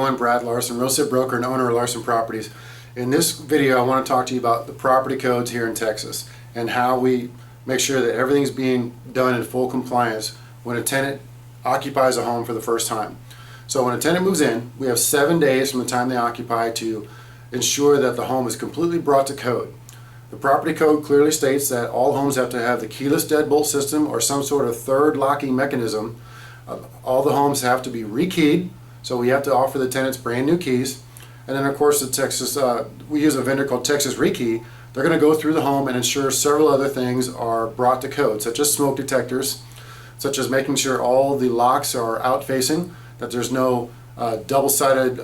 everyone, Brad Larson, real estate broker and owner of Larson Properties. In this video I want to talk to you about the property codes here in Texas and how we make sure that everything's being done in full compliance when a tenant occupies a home for the first time. So when a tenant moves in, we have 7 days from the time they occupy to ensure that the home is completely brought to code. The property code clearly states that all homes have to have the keyless deadbolt system or some sort of third locking mechanism. All the homes have to be rekeyed, so we have to offer the tenants brand new keys. And then of course we use a vendor called Texas Rekey. They're going to go through the home and ensure several other things are brought to code, such as smoke detectors, such as making sure all the locks are out facing, that there's no double-sided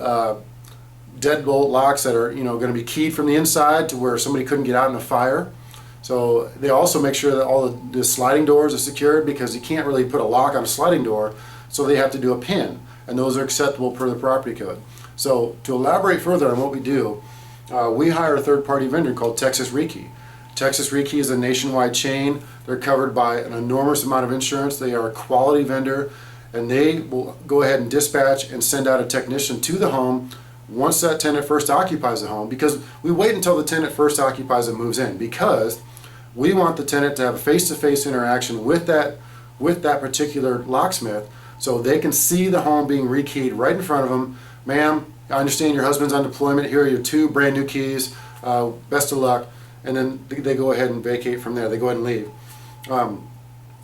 deadbolt locks that are going to be keyed from the inside to where somebody couldn't get out in a fire. So they also make sure that all the sliding doors are secured, because you can't really put a lock on a sliding door, so they have to do a pin, and those are acceptable per the property code. So to elaborate further on what we do, we hire a third-party vendor called Texas Rekey. Texas Rekey is a nationwide chain. They're covered by an enormous amount of insurance. They are a quality vendor, and they will go ahead and dispatch and send out a technician to the home once that tenant first occupies the home, because we wait until the tenant first occupies and moves in, because we want the tenant to have a face-to-face interaction with that particular locksmith, so they can see the home being rekeyed right in front of them. Ma'am, I understand your husband's on deployment. Here are your 2 brand new keys. Best of luck. And then they go ahead and vacate from there. They go ahead and leave.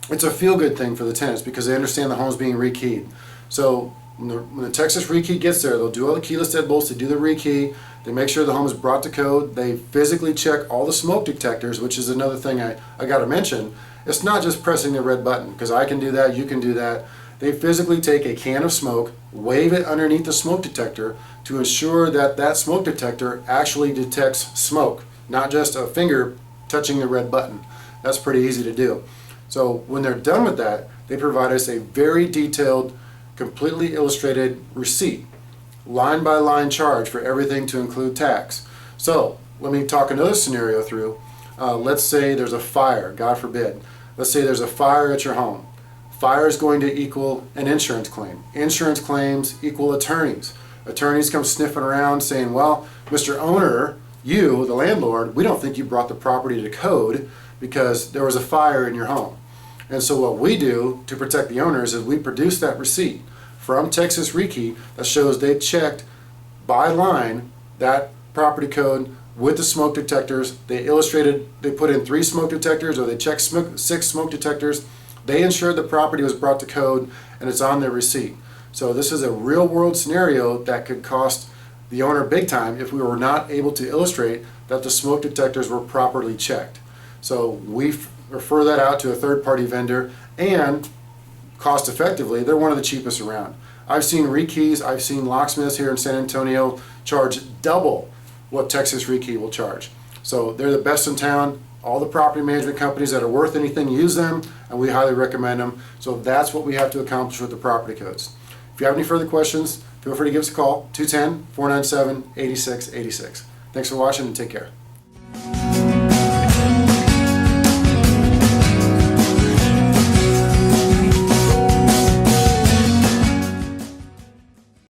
It's a feel-good thing for the tenants because they understand the home's being rekeyed. So when the Texas Rekey gets there, they'll do all the keyless deadbolts, they do the rekey, they make sure the home is brought to code, they physically check all the smoke detectors, which is another thing I got to mention. It's not just pressing the red button, because I can do that, you can do that. They physically take a can of smoke, wave it underneath the smoke detector to ensure that that smoke detector actually detects smoke, not just a finger touching the red button. That's pretty easy to do. So when they're done with that, they provide us a very detailed, completely illustrated receipt, line by line charge for everything to include tax. So let me talk another scenario through. Let's say there's a fire, God forbid. Let's say there's a fire at your home. Fire is going to equal an insurance claim. Insurance claims equal attorneys. Attorneys come sniffing around saying, well, Mr. Owner, you, the landlord, we don't think you brought the property to code because there was a fire in your home. And so what we do to protect the owners is we produce that receipt from Texas Rekey that shows they checked by line that property code with the smoke detectors. They put in 3 smoke detectors, or they checked 6 smoke detectors. They ensured the property was brought to code, and it's on their receipt. So this is a real world scenario that could cost the owner big time if we were not able to illustrate that the smoke detectors were properly checked. So we refer that out to a third-party vendor, and cost effectively, they're one of the cheapest around. I've seen rekeys, I've seen locksmiths here in San Antonio charge double what Texas Rekey will charge. So they're the best in town. All the property management companies that are worth anything use them, and we highly recommend them. So that's what we have to accomplish with the property codes. If you have any further questions, feel free to give us a call, 210-497-8686. Thanks for watching, and take care.